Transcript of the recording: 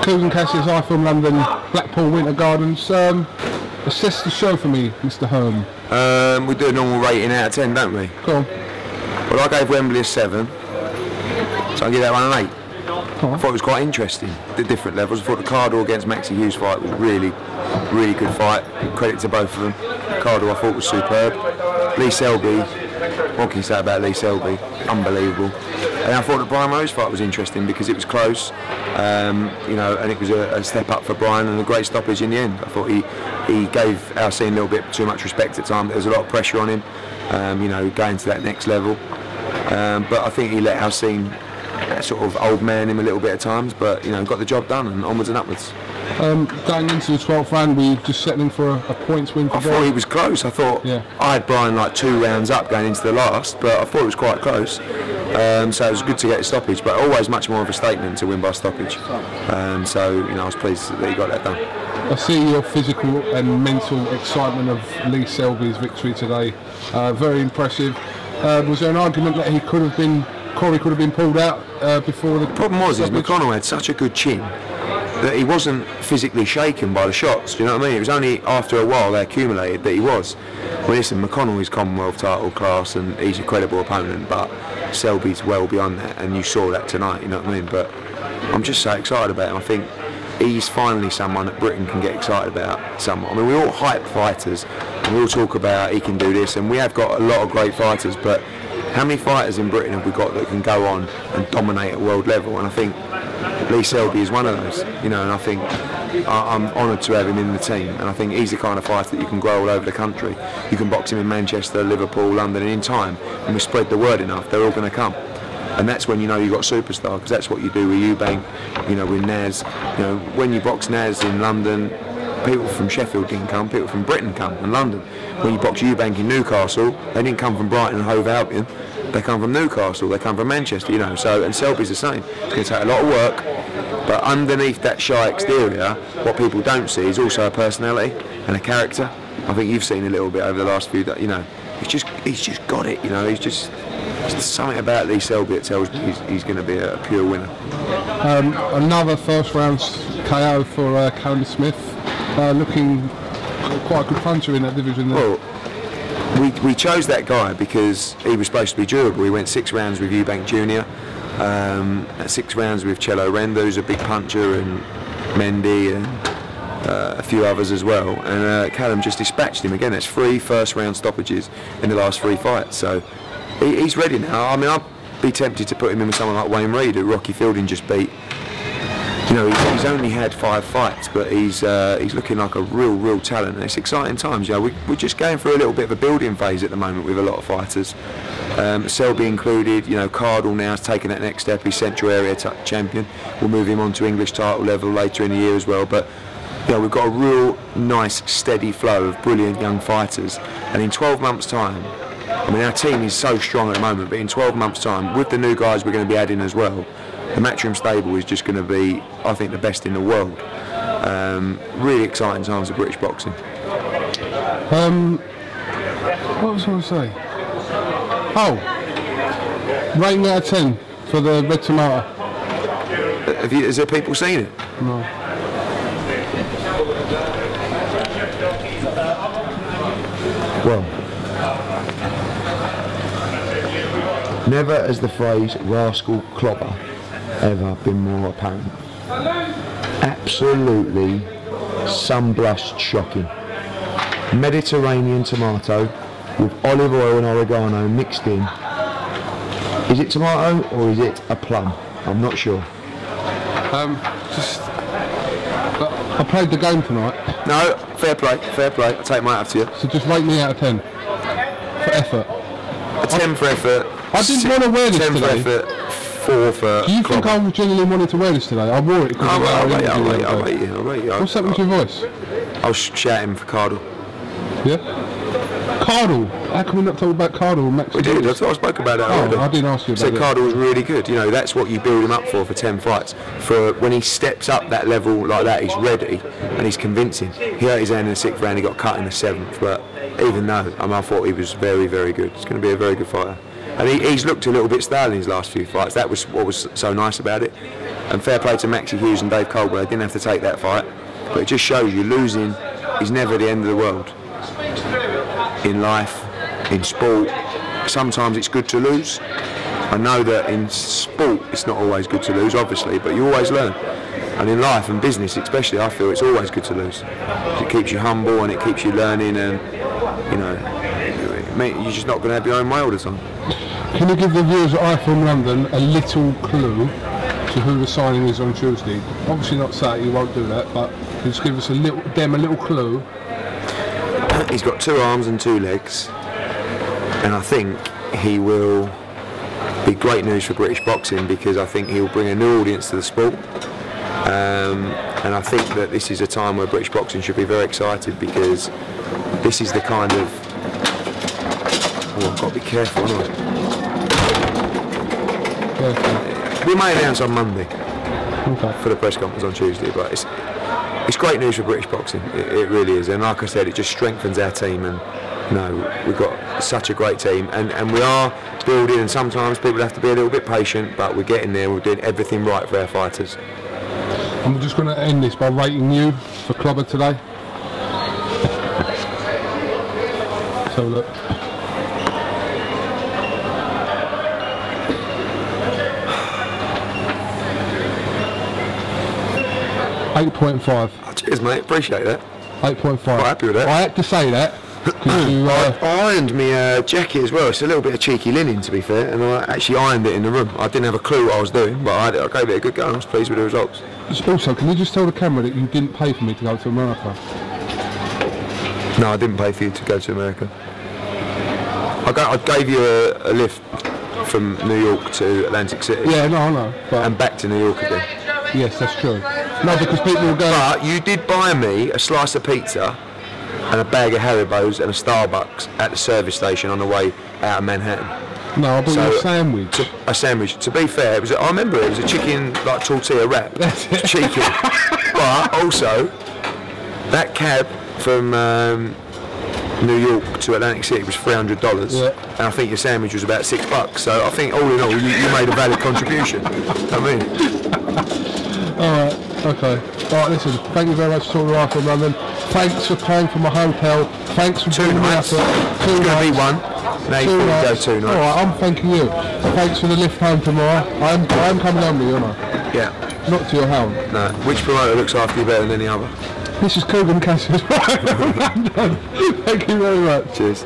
KUGAN, CASSIUS, iFILM, London, Blackpool, Winter Gardens. Assess the show for me, Mr. Hearn. We do a normal rating out of 10, don't we? Go on. Well, I gave Wembley a 7, so I'll give that one an 8. Oh. I thought it was quite interesting, the different levels. I thought the CARDLE against Maxi Hughes fight was really good fight. Credit to both of them. CARDLE I thought was superb. Lee Selby, what can you say about Lee Selby? Unbelievable. And I thought the Brian Rose fight was interesting because it was close, you know, and it was a step up for Brian and a great stoppage in the end. I thought he gave Alcine a little bit too much respect at times. There was a lot of pressure on him, you know, going to that next level. But I think he let Alcine sort of old man him a little bit at times, but you know, got the job done and onwards and upwards. Going into the 12th round, were you just settling for a points win for Brian? I thought he was close. I thought I had Brian like 2 rounds up going into the last, but I thought it was quite close. So it was good to get a stoppage, but always much more of a statement to win by stoppage. So you know, I was pleased that he got that done. I see your physical and mental excitement of Lee Selby's victory today. Very impressive. Was there an argument that Corey could have been pulled out before the problem was McConnell had such a good chin that he wasn't physically shaken by the shots. Do you know what I mean? It was only after a while they accumulated that he was. Well, listen, McConnell is Commonwealth title class and he's a credible opponent, but Selby's well beyond that, and you saw that tonight. You know what I mean? But I'm just so excited about him. I think he's finally someone that Britain can get excited about. Someone. I mean, we all hype fighters, and we all talk about he can do this, and we have got a lot of great fighters, but how many fighters in Britain have we got that can go on and dominate at world level? And I think Lee Selby is one of those, you know, and I think I'm honoured to have him in the team, and I think he's the kind of fighter that you can grow all over the country. You can box him in Manchester, Liverpool, London, and in time, and we spread the word enough, they're all going to come. And that's when you know you've got a superstar, because that's what you do with Eubank, you know, with Naz. You know, when you box Naz in London, people from Sheffield didn't come, people from Britain come, and London. When you box Eubank in Newcastle, they didn't come from Brighton and Hove Albion, they come from Newcastle, they come from Manchester, you know, so, and Selby's the same. It's going to take a lot of work, but underneath that shy exterior, what people don't see is also a personality and a character. I think you've seen a little bit over the last few days, you know, he's just got it, you know, he's just, there's something about Lee Selby that tells me he's going to be a pure winner. Another first round KO for Callum Smith, looking quite a good puncher in that division there. Well, we chose that guy because he was supposed to be durable. We went 6 rounds with Eubank Jr., 6 rounds with Cello Renda, who's a big puncher, and Mendy, and a few others as well. And Callum just dispatched him again. That's 3 first round stoppages in the last 3 fights. So he's ready now. I mean, I'd be tempted to put him in with someone like Wayne Reed, who Rocky Fielding just beat. You know, he's only had 5 fights, but he's looking like a real talent, and it's exciting times. You know, we're just going through a little bit of a building phase at the moment with a lot of fighters. Selby included. You know, CARDLE now has taken that next step. He's Central Area champion. We'll move him on to English title level later in the year as well. But you know, we've got a real nice, steady flow of brilliant young fighters, and in 12 months' time, I mean, our team is so strong at the moment, but in 12 months' time, with the new guys we're going to be adding as well, the Matchroom stable is just going to be, I think, the best in the world. Really exciting times of British boxing. What was I going to say? Oh, rating out of 10 for the Red Tomato. Has there people seen it? No. Well, never has the phrase rascal clobber ever been more apparent. Absolutely sun-blushed shocking. Mediterranean tomato with olive oil and oregano mixed in. Is it tomato or is it a plum? I'm not sure. I played the game tonight. No, fair play. I'll take mine up to you. So just rate me out of 10 for effort. A 10 for effort. I didn't want to wear this 10 today. 10 for effort, 4 for Do you think I genuinely wanted to wear this today? I wore it because I'll rate you. What's happened to your voice? I was shouting for CARDLE. Yeah? CARDLE? How can we not talk about CARDLE and Max? We did, I spoke about it already. I didn't ask you about it. So CARDLE was really good. You know, that's what you build him up for 10 fights. For when he steps up that level like that, he's ready and he's convincing. He hurt his hand in the 6th round, he got cut in the 7th, but even though, I thought he was very good. He's going to be a very good fighter. And he's looked a little bit stale in his last few fights. That was what was so nice about it. And fair play to Maxie Hughes and Dave Coldwell, they didn't have to take that fight. But it just shows you losing is never the end of the world. In life, in sport, sometimes it's good to lose. I know that in sport it's not always good to lose, obviously, but you always learn. And in life and business especially, I feel it's always good to lose. It keeps you humble and it keeps you learning, and you know, you're just not going to have your own way all the time. Can you give the viewers at iFILM London a little clue to who the signing is on Tuesday? Obviously not Saturday, you won't do that, but just give us a little clue. He's got 2 arms and 2 legs, and I think he will be great news for British boxing, because I think he'll bring a new audience to the sport. And I think that this is a time where British boxing should be very excited, because this is the kind of... Oh, I've got to be careful, haven't I? We may announce on Monday for the press conference on Tuesday, but it's great news for British boxing. It really is, and like I said, it just strengthens our team. And you know, we've got such a great team, and we are building. And sometimes people have to be a little bit patient, but we're getting there. We're doing everything right for our fighters. I'm just going to end this by rating you for Clubber today. So look. 8.5. Oh, cheers, mate. Appreciate that. 8.5. Quite happy with that. I had to say that. You, I ironed me jacket as well. It's a little bit of cheeky linen, to be fair, and I actually ironed it in the room. I didn't have a clue what I was doing, but I gave it a good go. I was pleased with the results. Also, can you just tell the camera that you didn't pay for me to go to America? No, I didn't pay for you to go to America. I gave you a lift from New York to Atlantic City. Yeah, no, I know. But and back to New York again. Yes, that's true. No, because people will go... But you did buy me a slice of pizza and a bag of Haribo's and a Starbucks at the service station on the way out of Manhattan. No, I bought you a sandwich. A sandwich. To be fair, I remember it was a chicken, like, tortilla wrap. That's it. Cheeky. But also, that cab from New York to Atlantic City was $300, yeah. And I think your sandwich was about $6. So I think all in all, you made a valid contribution. I mean. Alright, okay. Alright, listen, thank you very much for talking to iFILM London. Thanks for paying for my hotel. Thanks for 2 nights. It's going to be 1. Now you can go 2 nights. Alright, I'm thanking you. Thanks for the lift home tomorrow. I'm coming home with you, aren't I? Yeah. Not to your home. No. Which promoter looks after you better than any other? This is KUGAN, CASSIUS. Thank you very much. Cheers.